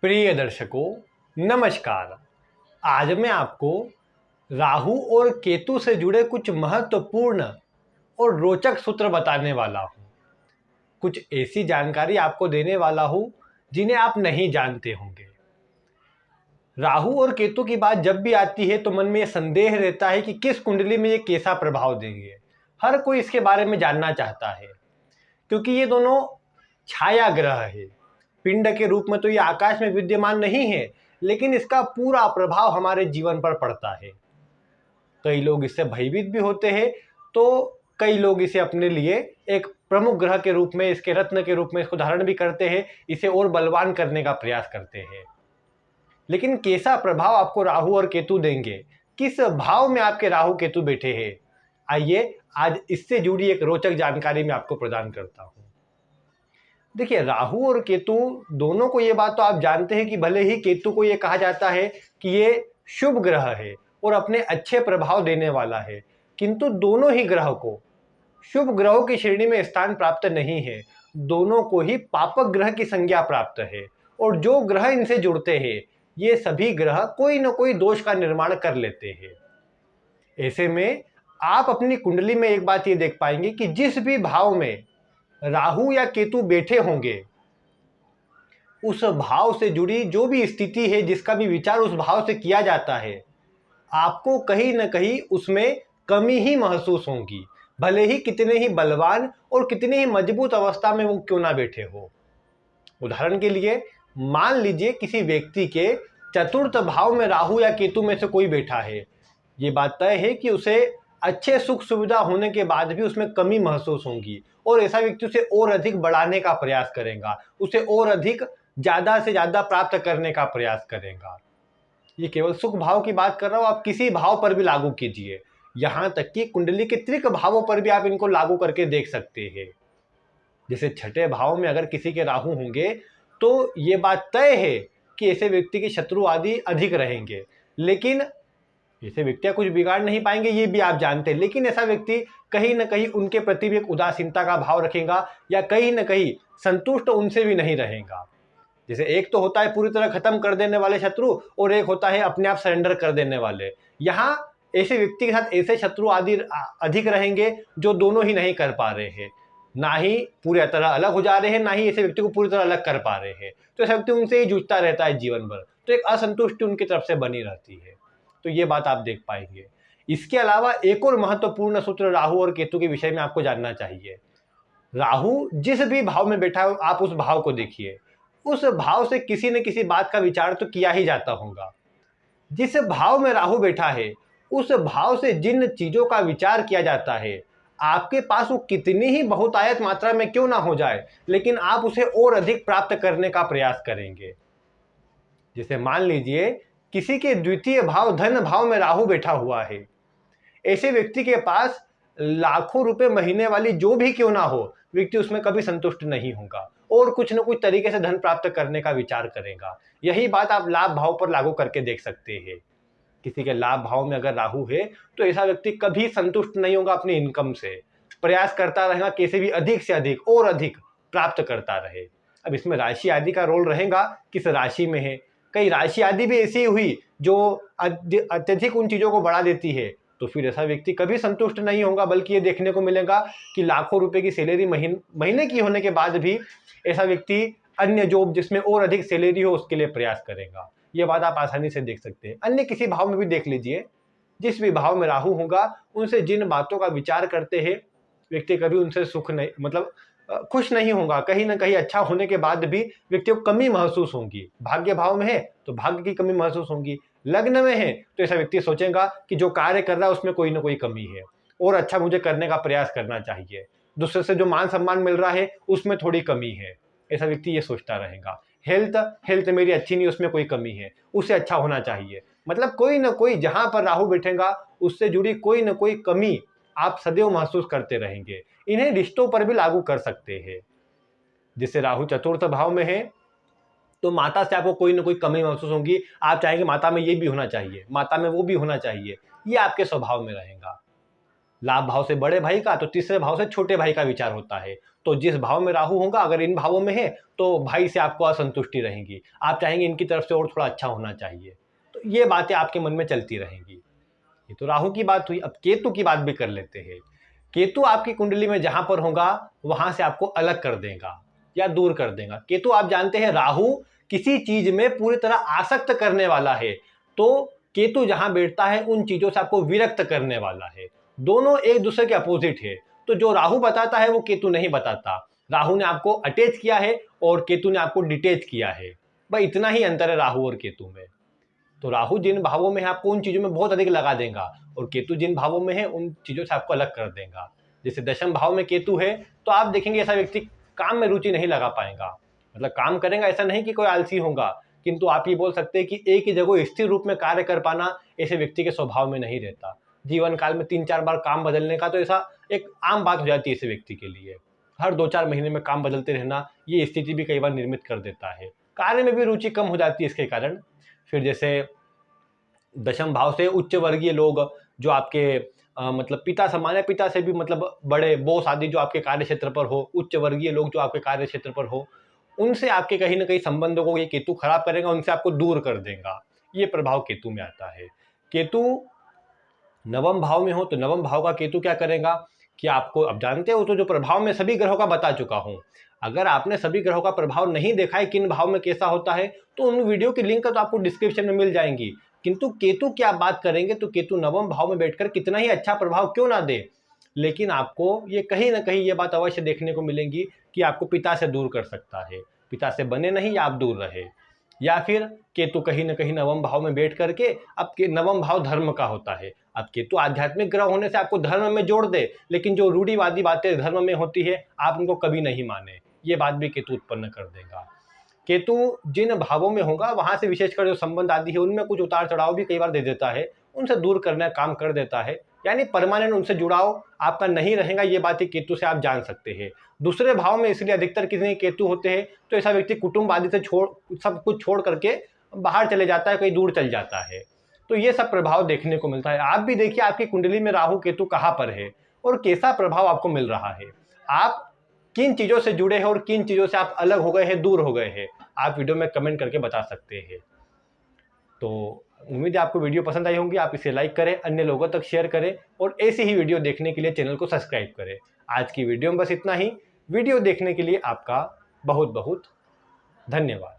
प्रिय दर्शकों, नमस्कार। आज मैं आपको राहु और केतु से जुड़े कुछ महत्वपूर्ण और रोचक सूत्र बताने वाला हूँ। कुछ ऐसी जानकारी आपको देने वाला हूँ जिन्हें आप नहीं जानते होंगे। राहु और केतु की बात जब भी आती है तो मन में यह संदेह रहता है कि किस कुंडली में ये कैसा प्रभाव देंगे। हर कोई इसके बारे में जानना चाहता है क्योंकि ये दोनों छाया ग्रह है। पिंड के रूप में तो ये आकाश में विद्यमान नहीं है, लेकिन इसका पूरा प्रभाव हमारे जीवन पर पड़ता है। कई लोग इससे भयभीत भी होते हैं, तो कई लोग इसे अपने लिए एक प्रमुख ग्रह के रूप में, इसके रत्न के रूप में इसको धारण भी करते हैं, इसे और बलवान करने का प्रयास करते हैं। लेकिन कैसा प्रभाव आपको राहु और केतु देंगे, किस भाव में आपके राहु केतु बैठे हैं, आइए आज इससे जुड़ी एक रोचक जानकारी मैं आपको प्रदान करता हूं। देखिए, राहु और केतु दोनों को ये बात तो आप जानते हैं कि भले ही केतु को ये कहा जाता है कि ये शुभ ग्रह है और अपने अच्छे प्रभाव देने वाला है, किंतु दोनों ही ग्रह को शुभ ग्रहों की श्रेणी में स्थान प्राप्त नहीं है। दोनों को ही पापक ग्रह की संज्ञा प्राप्त है और जो ग्रह इनसे जुड़ते हैं ये सभी ग्रह कोई न कोई दोष का निर्माण कर लेते हैं। ऐसे में आप अपनी कुंडली में एक बात ये देख पाएंगे कि जिस भी भाव में राहु या केतु बैठे होंगे, उस भाव से जुड़ी जो भी स्थिति है, जिसका भी विचार उस भाव से किया जाता है, आपको कहीं न कहीं उसमें कमी ही महसूस होगी, भले ही कितने ही बलवान और कितने ही मजबूत अवस्था में वो क्यों ना बैठे हो। उदाहरण के लिए मान लीजिए किसी व्यक्ति के चतुर्थ भाव में राहु या केतु में से कोई बैठा है। ये बात तय है कि उसे अच्छे सुख सुविधा होने के बाद भी उसमें कमी महसूस होगी और ऐसा व्यक्ति उसे और अधिक बढ़ाने का प्रयास करेगा, उसे और अधिक ज़्यादा से ज़्यादा प्राप्त करने का प्रयास करेगा। ये केवल सुख भाव की बात कर रहा हूँ, आप किसी भाव पर भी लागू कीजिए, यहाँ तक कि कुंडली के त्रिक भावों पर भी आप इनको लागू करके देख सकते हैं। जैसे छठे भाव में अगर किसी के राहु होंगे तो ये बात तय है कि ऐसे व्यक्ति के शत्रु आदि अधिक रहेंगे, लेकिन ऐसे व्यक्ति कुछ बिगाड़ नहीं पाएंगे, ये भी आप जानते हैं। लेकिन ऐसा व्यक्ति कहीं ना कहीं उनके प्रति भी एक उदासीनता का भाव रखेगा या कहीं ना कहीं संतुष्ट उनसे भी नहीं रहेगा। जैसे एक तो होता है पूरी तरह खत्म कर देने वाले शत्रु और एक होता है अपने आप सरेंडर कर देने वाले। यहाँ ऐसे व्यक्ति के साथ ऐसे शत्रु आदि अधिक रहेंगे जो दोनों ही नहीं कर पा रहे हैं, ना ही पूरी तरह अलग हो जा रहे हैं, ना ही ऐसे व्यक्ति को पूरी तरह अलग कर पा रहे हैं। तो ऐसा व्यक्ति उनसे ही जूझता रहता है जीवन भर, तो एक असंतुष्टि उनकी तरफ से बनी रहती है। तो ये बात आप देख पाएंगे। इसके अलावा एक और महत्वपूर्ण सूत्र राहु और केतु के विषय में आपको जानना चाहिए। राहु जिस भी भाव में बैठा हो, आप उस भाव को देखिए, उस भाव से किसी न किसी बात का विचार तो किया ही जाता होगा। जिस भाव में राहु बैठा है उस भाव से जिन चीजों का विचार किया जाता है, आपके पास वो कितनी ही बहुतायत मात्रा में क्यों ना हो जाए, लेकिन आप उसे और अधिक प्राप्त करने का प्रयास करेंगे। जैसे मान लीजिए किसी के द्वितीय भाव धन भाव में राहु बैठा हुआ है, ऐसे व्यक्ति के पास लाखों रुपए महीने वाली जो भी क्यों ना हो, व्यक्ति उसमें कभी संतुष्ट नहीं होगा और कुछ न कुछ तरीके से धन प्राप्त करने का विचार करेगा। यही बात आप लाभ भाव पर लागू करके देख सकते हैं। किसी के लाभ भाव में अगर राहु है तो ऐसा व्यक्ति कभी संतुष्ट नहीं होगा अपनी इनकम से, प्रयास करता रहेगा कैसे भी अधिक से अधिक और अधिक प्राप्त करता रहे। अब इसमें राशि आदि का रोल रहेगा, किस राशि में है। कई राशि आदि भी ऐसी हुई जो अत्यधिक उन चीज़ों को बढ़ा देती है, तो फिर ऐसा व्यक्ति कभी संतुष्ट नहीं होगा, बल्कि ये देखने को मिलेगा कि लाखों रुपए की सैलरी महीने की होने के बाद भी ऐसा व्यक्ति अन्य जॉब जिसमें और अधिक सैलरी हो उसके लिए प्रयास करेगा। ये बात आप आसानी से देख सकते हैं। अन्य किसी भाव में भी देख लीजिए, जिस भी भाव में राहु होगा उनसे जिन बातों का विचार करते हैं व्यक्ति कभी उनसे सुख नहीं, मतलब खुश नहीं होगा। कहीं ना कहीं अच्छा होने के बाद भी व्यक्ति को कमी महसूस होगी। भाग्य भाव में है तो भाग्य की कमी महसूस होगी, लग्न में है तो ऐसा व्यक्ति सोचेगा कि जो कार्य कर रहा है उसमें कोई ना कोई कमी है और अच्छा मुझे करने का प्रयास करना चाहिए। दूसरे से जो मान सम्मान मिल रहा है उसमें थोड़ी कमी है, ऐसा व्यक्ति ये सोचता रहेगा। हेल्थ मेरी अच्छी नहीं, उसमें कोई कमी है, उसे अच्छा होना चाहिए। मतलब कोई ना कोई जहां पर राहु बैठेगा उससे जुड़ी कोई ना कोई कमी आप सदैव महसूस करते रहेंगे। इन्हें रिश्तों पर भी लागू कर सकते हैं। जिससे राहु चतुर्थ भाव में है तो माता से आपको कोई ना कोई कमी महसूस होगी, आप चाहेंगे माता में ये भी होना चाहिए, माता में वो भी होना चाहिए, ये आपके स्वभाव में रहेगा। लाभ भाव से बड़े भाई का, तो तीसरे भाव से छोटे भाई का विचार होता है। तो जिस भाव में राहु होगा, अगर इन भावों में है, तो भाई से आपको असंतुष्टि रहेगी, आप चाहेंगे इनकी तरफ से और थोड़ा अच्छा होना चाहिए। तो ये बातें आपके मन में चलती रहेंगी। ये तो राहु की बात हुई। अब केतु की बात भी कर लेते हैं। केतु आपकी कुंडली में जहां पर होगा वहां से आपको अलग कर देगा या दूर कर देगा। केतु आप जानते हैं राहु किसी चीज में पूरी तरह आसक्त करने वाला है, तो केतु जहां बैठता है उन चीजों से आपको विरक्त करने वाला है। दोनों एक दूसरे के अपोजिट है। तो जो राहु बताता है वो केतु नहीं बताता। राहु ने आपको अटैच किया है और केतु ने आपको डिटैच किया है। भाई इतना ही अंतर है राहु और केतु में। तो राहु जिन भावों में है आपको उन चीजों में बहुत अधिक लगा देगा, और केतु जिन भावों में है उन चीजों से आपको अलग कर देगा। जैसे दशम भाव में केतु है तो आप देखेंगे ऐसा व्यक्ति काम में रुचि नहीं लगा पाएगा। मतलब काम करेगा, ऐसा नहीं कि कोई आलसी होगा, किंतु आप ये बोल सकते हैं कि एक ही जगह स्थिर रूप में कार्य कर पाना ऐसे व्यक्ति के स्वभाव में नहीं रहता। जीवन काल में 3-4 बार काम बदलने का तो ऐसा एक आम बात हो जाती है ऐसे व्यक्ति के लिए। हर 2-4 महीने में काम बदलते रहना ये स्थिति भी कई बार निर्मित कर देता है। कार्य में भी रुचि कम हो जाती है इसके कारण। फिर जैसे दशम भाव से उच्च वर्गीय लोग जो आपके मतलब पिता समान है, पिता से भी मतलब बड़े बॉस आदि जो आपके कार्य क्षेत्र पर हो, उच्च वर्गीय लोग जो आपके कार्य क्षेत्र पर हो, उनसे आपके कहीं ना कहीं संबंधों को ये केतु खराब करेगा, उनसे आपको दूर कर देगा। ये प्रभाव केतु में आता है। केतु नवम भाव में हो तो नवम भाव का केतु क्या करेगा कि आपको, अब जानते हो तो जो प्रभाव में सभी ग्रहों का बता चुका हूं। अगर आपने सभी ग्रहों का प्रभाव नहीं देखा है किन भाव में कैसा होता है, तो उन वीडियो की लिंक तो आपको डिस्क्रिप्शन में मिल जाएंगी। किंतु केतु की आप बात करेंगे तो केतु नवम भाव में बैठकर कितना ही अच्छा प्रभाव क्यों ना दे, लेकिन आपको ये कहीं ना कहीं ये बात अवश्य देखने को मिलेगी कि आपको पिता से दूर कर सकता है। पिता से बने नहीं या आप दूर रहे। या फिर केतु कहीं ना कहीं नवम भाव में बैठ करके, अब नवम भाव धर्म का होता है। अब केतु आध्यात्मिक ग्रह होने से आपको धर्म में जोड़ दे, लेकिन जो रूढ़िवादी बातें धर्म में होती है आप उनको कभी नहीं माने, ये बात भी केतु उत्पन्न कर देगा। केतु जिन भावों में होगा वहां से विशेषकर जो संबंध आदि है उनमें कुछ उतार चढ़ाव भी कई बार दे देता है, उनसे दूर करने का काम कर देता है। यानी परमानेंट उनसे जुड़ाव आपका नहीं रहेगा, ये बातें केतु से आप जान सकते हैं। दूसरे भाव में इसलिए अधिकतर किसी केतु होते हैं तो ऐसा व्यक्ति कुटुंब आदि से सब कुछ छोड़ करके बाहर चले जाता है, कहीं दूर चल जाता है। तो ये सब प्रभाव देखने को मिलता है। आप भी देखिए आपकी कुंडली में राहु केतु कहाँ पर है और कैसा प्रभाव आपको मिल रहा है। आप किन चीजों से जुड़े हैं और किन चीजों से आप अलग हो गए हैं, दूर हो गए हैं, आप वीडियो में कमेंट करके बता सकते हैं। तो उम्मीद है आपको वीडियो पसंद आई होंगी। आप इसे लाइक करें, अन्य लोगों तक शेयर करें और ऐसी ही वीडियो देखने के लिए चैनल को सब्सक्राइब करें। आज की वीडियो में बस इतना ही। वीडियो देखने के लिए आपका बहुत बहुत धन्यवाद।